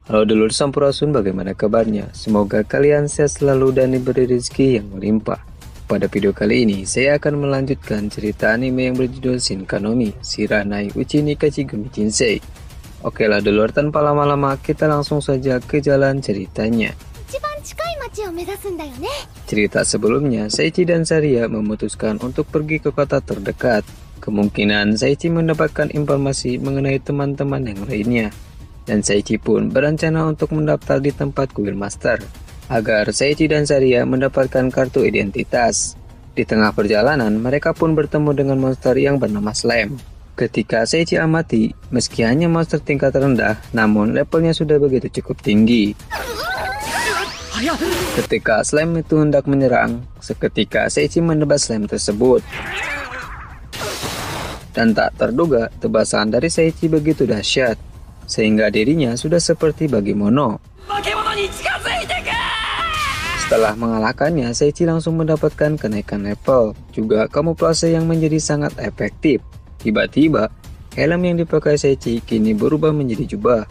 Halo dulur Sampurasun, bagaimana kabarnya? Semoga kalian sehat selalu dan diberi rezeki yang melimpah. Pada video kali ini, saya akan melanjutkan cerita anime yang berjudul Shinkanomi Shiranai Uchi ni Kachigumi Jinsei. Oke lah dulur, tanpa lama-lama kita langsung saja ke jalan ceritanya. Cerita sebelumnya, Seiichi dan Saria memutuskan untuk pergi ke kota terdekat. Kemungkinan Seiichi mendapatkan informasi mengenai teman-teman yang lainnya. Dan Seiichi pun berencana untuk mendaftar di tempat kuil master, agar Seiichi dan Saria mendapatkan kartu identitas. Di tengah perjalanan, mereka pun bertemu dengan monster yang bernama Slime. Ketika Seiichi amati, meski hanya monster tingkat rendah, namun levelnya sudah begitu cukup tinggi. Ketika Slime itu hendak menyerang, seketika Seiichi menebas Slime tersebut. Dan tak terduga, tebasan dari Seiichi begitu dahsyat, sehingga dirinya sudah seperti Bakemono. Setelah mengalahkannya, Seiichi langsung mendapatkan kenaikan level, juga kamuflase yang menjadi sangat efektif. Tiba-tiba, helm yang dipakai Seiichi kini berubah menjadi jubah.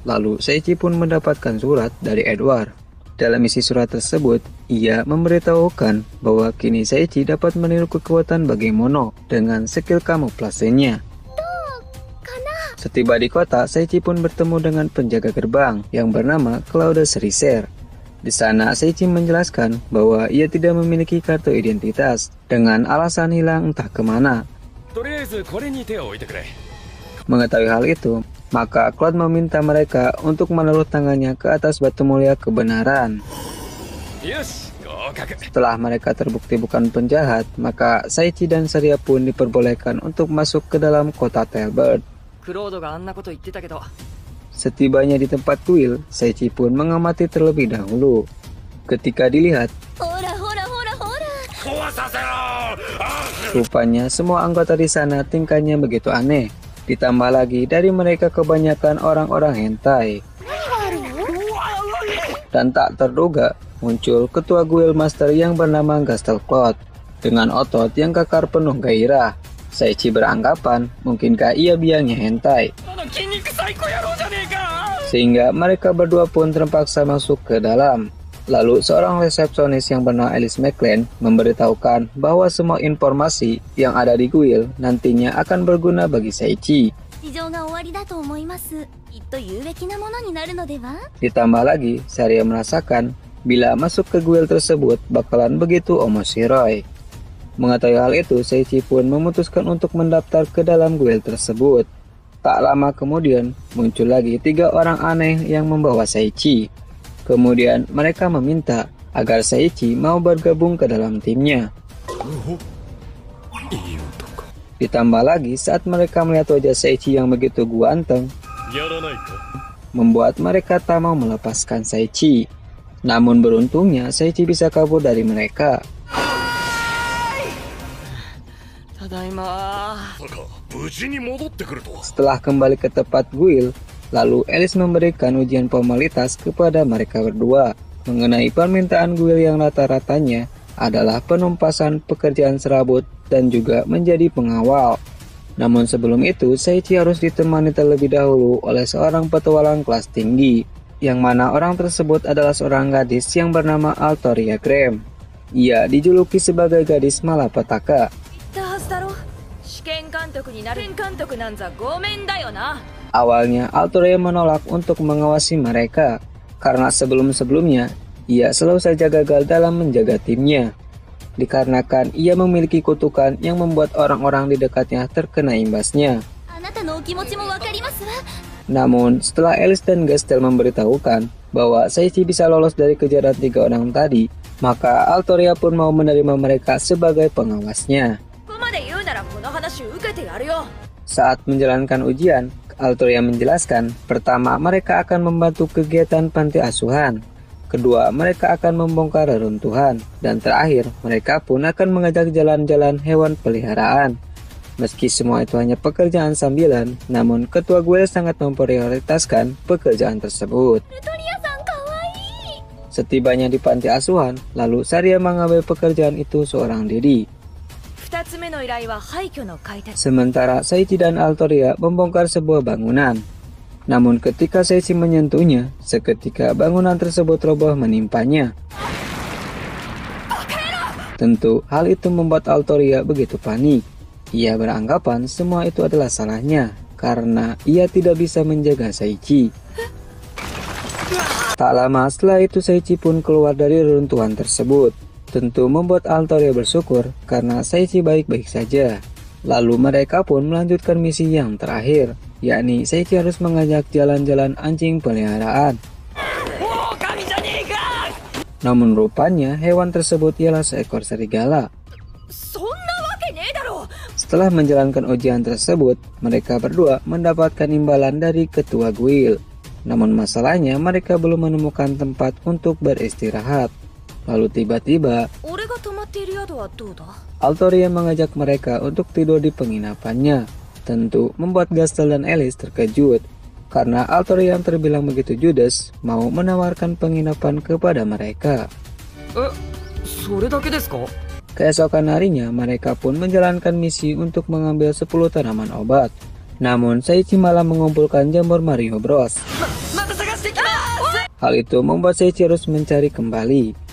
Lalu Seiichi pun mendapatkan surat dari Edward. Dalam isi surat tersebut, ia memberitahukan bahwa kini Seiichi dapat meniru kekuatan Bakemono dengan skill kamuflasenya. Setiba di kota, Seiichi pun bertemu dengan penjaga gerbang yang bernama Claudius Riser. Di sana, Seiichi menjelaskan bahwa ia tidak memiliki kartu identitas dengan alasan hilang entah kemana. Mengetahui hal itu, maka Cloud meminta mereka untuk menaruh tangannya ke atas batu mulia kebenaran. Setelah mereka terbukti bukan penjahat, maka Seiichi dan Saria pun diperbolehkan untuk masuk ke dalam kota Talbert. Setibanya di tempat kuil, Seiichi pun mengamati terlebih dahulu. Ketika dilihat, rupanya semua anggota di sana tingkahnya begitu aneh. Ditambah lagi dari mereka kebanyakan orang-orang hentai. Dan tak terduga muncul ketua guild master yang bernama Gastel Cloud dengan otot yang kekar penuh gairah. Seiichi beranggapan mungkinkah ia biangnya hentai, sehingga mereka berdua pun terpaksa masuk ke dalam. Lalu seorang resepsionis yang bernama Alice McLean memberitahukan bahwa semua informasi yang ada di guild nantinya akan berguna bagi Seiichi. Ditambah lagi, Saria merasakan bila masuk ke guild tersebut bakalan begitu omoshiroi. Mengetahui hal itu, Seiichi pun memutuskan untuk mendaftar ke dalam guild tersebut. Tak lama kemudian, muncul lagi 3 orang aneh yang membawa Seiichi. Kemudian mereka meminta agar Seiichi mau bergabung ke dalam timnya. Ditambah lagi saat mereka melihat wajah Seiichi yang begitu ganteng, membuat mereka tak mau melepaskan Seiichi. Namun beruntungnya Seiichi bisa kabur dari mereka. Setelah kembali ke tempat guild, lalu Alice memberikan ujian formalitas kepada mereka berdua mengenai permintaan guild yang rata-ratanya adalah penumpasan pekerjaan serabut dan juga menjadi pengawal. Namun sebelum itu, Seiichi harus ditemani terlebih dahulu oleh seorang petualang kelas tinggi, yang mana orang tersebut adalah seorang gadis yang bernama Altoria Graham. Ia dijuluki sebagai gadis malapetaka. Awalnya Altoria menolak untuk mengawasi mereka karena sebelum-sebelumnya ia selalu saja gagal dalam menjaga timnya, dikarenakan ia memiliki kutukan yang membuat orang-orang di dekatnya terkena imbasnya. Namun setelah Alice dan Gastel memberitahukan bahwa Seiichi bisa lolos dari kejaran 3 orang tadi, maka Altoria pun mau menerima mereka sebagai pengawasnya. Saat menjalankan ujian, Altoria menjelaskan, pertama mereka akan membantu kegiatan panti asuhan, kedua mereka akan membongkar reruntuhan, dan terakhir mereka pun akan mengajak jalan-jalan hewan peliharaan. Meski semua itu hanya pekerjaan sambilan, namun ketua guild sangat memprioritaskan pekerjaan tersebut. Setibanya di panti asuhan, lalu Saria mengambil pekerjaan itu seorang diri. Sementara Saichi dan Altoria membongkar sebuah bangunan. Namun ketika Saichi menyentuhnya, seketika bangunan tersebut roboh menimpanya. Tentu hal itu membuat Altoria begitu panik. Ia beranggapan semua itu adalah salahnya, karena ia tidak bisa menjaga Saichi. Tak lama setelah itu Saichi pun keluar dari reruntuhan tersebut. Tentu membuat Altoria bersyukur karena Saichi baik-baik saja. Lalu mereka pun melanjutkan misi yang terakhir, yakni Saichi harus mengajak jalan-jalan anjing peliharaan. Namun rupanya hewan tersebut ialah seekor serigala. Setelah menjalankan ujian tersebut, mereka berdua mendapatkan imbalan dari ketua guild. Namun masalahnya mereka belum menemukan tempat untuk beristirahat. Lalu tiba-tiba Altoria mengajak mereka untuk tidur di penginapannya. Tentu membuat Gastel dan Alice terkejut, karena Altoria yang terbilang begitu judes mau menawarkan penginapan kepada mereka. Keesokan harinya mereka pun menjalankan misi untuk mengambil 10 tanaman obat. Namun Saichi malah mengumpulkan jamur Mario Bros. Hal itu membuat Saichi harus mencari kembali.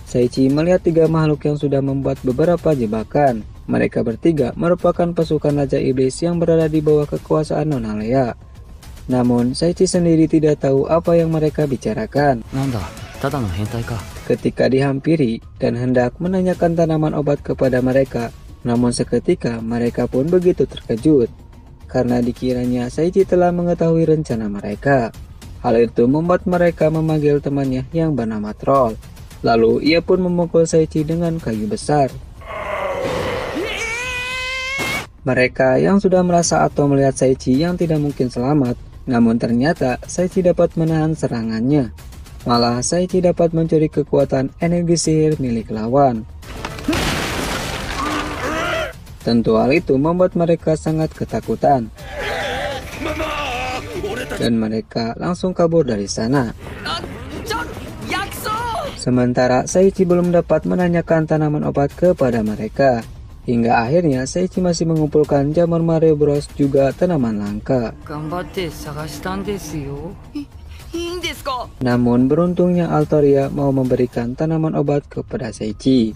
Saichi melihat 3 makhluk yang sudah membuat beberapa jebakan. Mereka bertiga merupakan pasukan Raja Iblis yang berada di bawah kekuasaan Nona Lea. Namun Saichi sendiri tidak tahu apa yang mereka bicarakan. Ketika dihampiri dan hendak menanyakan tanaman obat kepada mereka, namun seketika mereka pun begitu terkejut, karena dikiranya Saichi telah mengetahui rencana mereka. Hal itu membuat mereka memanggil temannya yang bernama Troll. Lalu ia pun memukul Saichi dengan kayu besar. Mereka yang sudah merasa atau melihat Saichi yang tidak mungkin selamat, namun ternyata Saichi dapat menahan serangannya. Malah Saichi dapat mencuri kekuatan energi sihir milik lawan. Tentu hal itu membuat mereka sangat ketakutan. Dan mereka langsung kabur dari sana. Sementara Saichi belum dapat menanyakan tanaman obat kepada mereka. Hingga akhirnya Saichi masih mengumpulkan jamur Mario Bros juga tanaman langka. Namun beruntungnya Altoria mau memberikan tanaman obat kepada Saichi.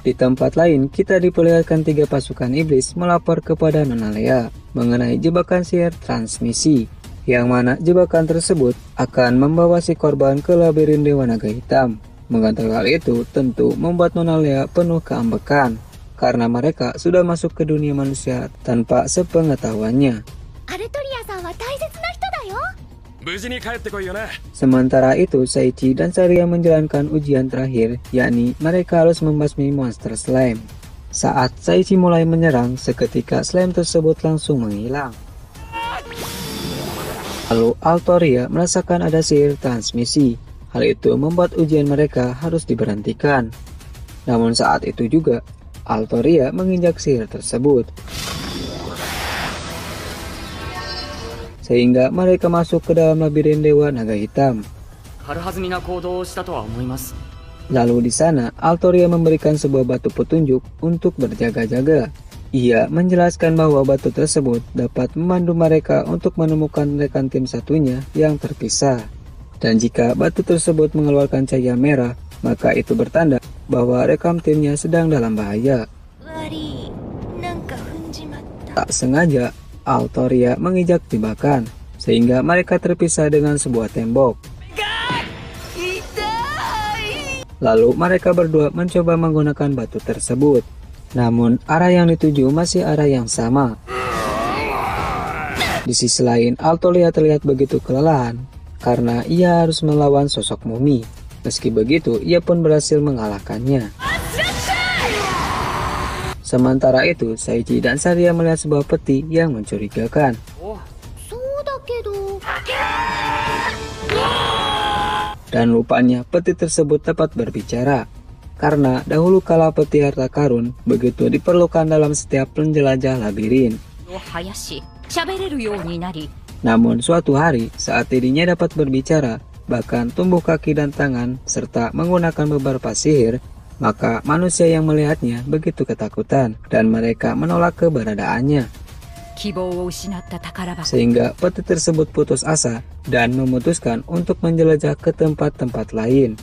Di tempat lain, kita diperlihatkan 3 pasukan iblis melapor kepada Nona Lea mengenai jebakan sihir transmisi, yang mana jebakan tersebut akan membawa si korban ke labirin Dewa Naga Hitam. Mengetahui hal itu tentu membuat Nona Lea penuh keambekan, karena mereka sudah masuk ke dunia manusia tanpa sepengetahuannya. Sementara itu, Saichi dan Saria menjalankan ujian terakhir, yakni mereka harus membasmi monster slime. Saat Saichi mulai menyerang, seketika slime tersebut langsung menghilang. Lalu Altoria merasakan ada sihir transmisi. Hal itu membuat ujian mereka harus diberhentikan. Namun saat itu juga, Altoria menginjak sihir tersebut, sehingga mereka masuk ke dalam labirin Dewa Naga Hitam. Lalu di sana, Altoria memberikan sebuah batu petunjuk untuk berjaga-jaga. Ia menjelaskan bahwa batu tersebut dapat memandu mereka untuk menemukan rekan tim satunya yang terpisah. Dan jika batu tersebut mengeluarkan cahaya merah, maka itu bertanda bahwa rekan timnya sedang dalam bahaya. Tak sengaja, Altoria menginjak jebakan, sehingga mereka terpisah dengan sebuah tembok. Lalu mereka berdua mencoba menggunakan batu tersebut. Namun arah yang dituju masih arah yang sama. Di sisi lain, Altoria terlihat begitu kelelahan, karena ia harus melawan sosok mumi. Meski begitu, ia pun berhasil mengalahkannya. Sementara itu, Saichi dan Saria melihat sebuah peti yang mencurigakan. Dan rupanya peti tersebut dapat berbicara, karena dahulu kala peti harta karun begitu diperlukan dalam setiap penjelajah labirin. Namun suatu hari, saat dirinya dapat berbicara, bahkan tumbuh kaki dan tangan, serta menggunakan beberapa sihir, maka manusia yang melihatnya begitu ketakutan dan mereka menolak keberadaannya. Sehingga peti tersebut putus asa dan memutuskan untuk menjelajah ke tempat-tempat lain.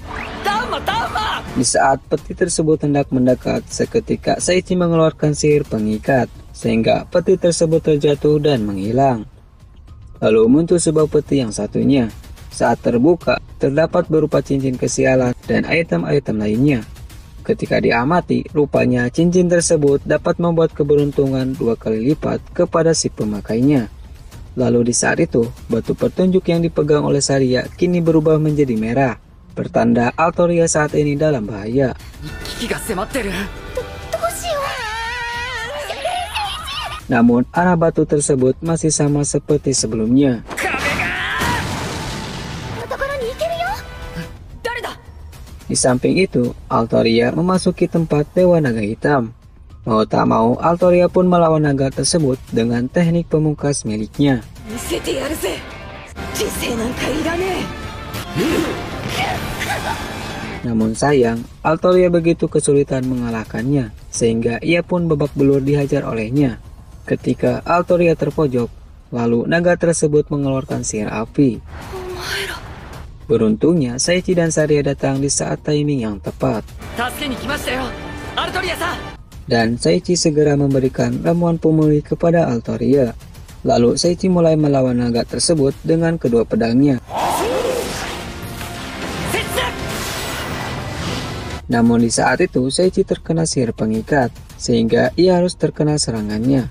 Di saat peti tersebut hendak mendekat, seketika Saichi mengeluarkan sihir pengikat, sehingga peti tersebut terjatuh dan menghilang. Lalu muncul sebuah peti yang satunya. Saat terbuka, terdapat berupa cincin kesialan dan item-item lainnya. Ketika diamati, rupanya cincin tersebut dapat membuat keberuntungan 2 kali lipat kepada si pemakainya. Lalu di saat itu, batu petunjuk yang dipegang oleh Saria kini berubah menjadi merah, pertanda Altoria saat ini dalam bahaya. Namun, arah batu tersebut masih sama seperti sebelumnya. Di samping itu, Altoria memasuki tempat Dewa Naga Hitam. Mau tak mau, Altoria pun melawan naga tersebut dengan teknik pemungkas miliknya. Namun sayang, Altoria begitu kesulitan mengalahkannya, sehingga ia pun babak belur dihajar olehnya. Ketika Altoria terpojok, lalu naga tersebut mengeluarkan sihir api. Beruntungnya, Saichi dan Saria datang di saat timing yang tepat. Dan Saichi segera memberikan ramuan pemulih kepada Altoria. Lalu Saichi mulai melawan naga tersebut dengan kedua pedangnya. Namun di saat itu, Saichi terkena sihir pengikat, sehingga ia harus terkena serangannya.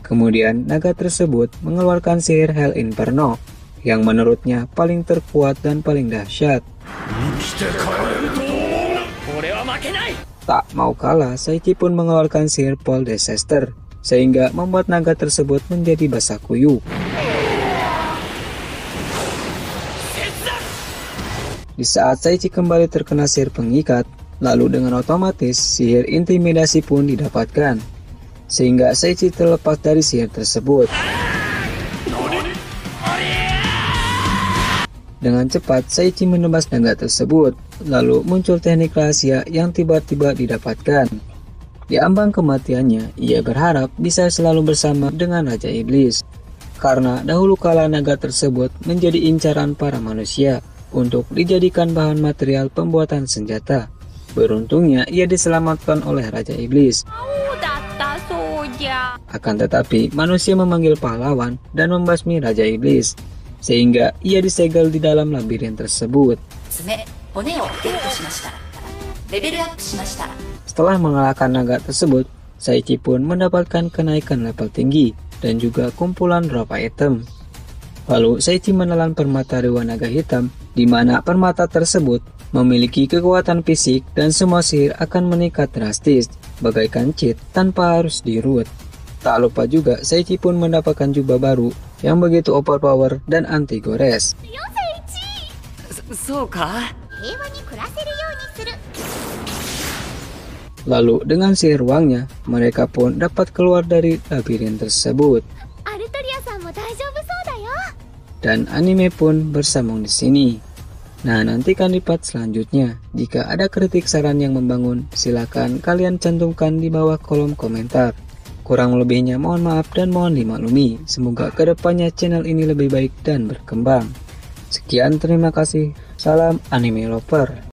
Kemudian, naga tersebut mengeluarkan sihir Hell Inferno, yang menurutnya paling terkuat dan paling dahsyat. Tak mau kalah, Saichi pun mengeluarkan sihir Pole Disaster, sehingga membuat naga tersebut menjadi basah kuyup. Di saat Saichi kembali terkena sihir pengikat, lalu dengan otomatis sihir intimidasi pun didapatkan, sehingga Saichi terlepas dari sihir tersebut. Dengan cepat, Saichi menebas naga tersebut, lalu muncul teknik rahasia yang tiba-tiba didapatkan. Di ambang kematiannya, ia berharap bisa selalu bersama dengan Raja Iblis, karena dahulu kala naga tersebut menjadi incaran para manusia untuk dijadikan bahan material pembuatan senjata. Beruntungnya, ia diselamatkan oleh Raja Iblis. Akan tetapi, manusia memanggil pahlawan dan membasmi Raja Iblis, sehingga ia disegel di dalam labirin tersebut. Setelah mengalahkan naga tersebut, Saichi pun mendapatkan kenaikan level tinggi dan juga kumpulan drop item. Lalu Saichi menelan permata Dewa Naga Hitam, di mana permata tersebut memiliki kekuatan fisik dan semua sihir akan meningkat drastis, bagaikan cheat tanpa harus di-root. Tak lupa juga, Saichi pun mendapatkan jubah baru yang begitu overpower dan anti gores. Lalu dengan sihir ruangnya, mereka pun dapat keluar dari labirin tersebut. Dan anime pun bersambung di sini. Nah, nantikan di part selanjutnya. Jika ada kritik saran yang membangun, silakan kalian cantumkan di bawah kolom komentar. Kurang lebihnya mohon maaf dan mohon dimaklumi. Semoga kedepannya channel ini lebih baik dan berkembang. Sekian, terima kasih. Salam anime lover.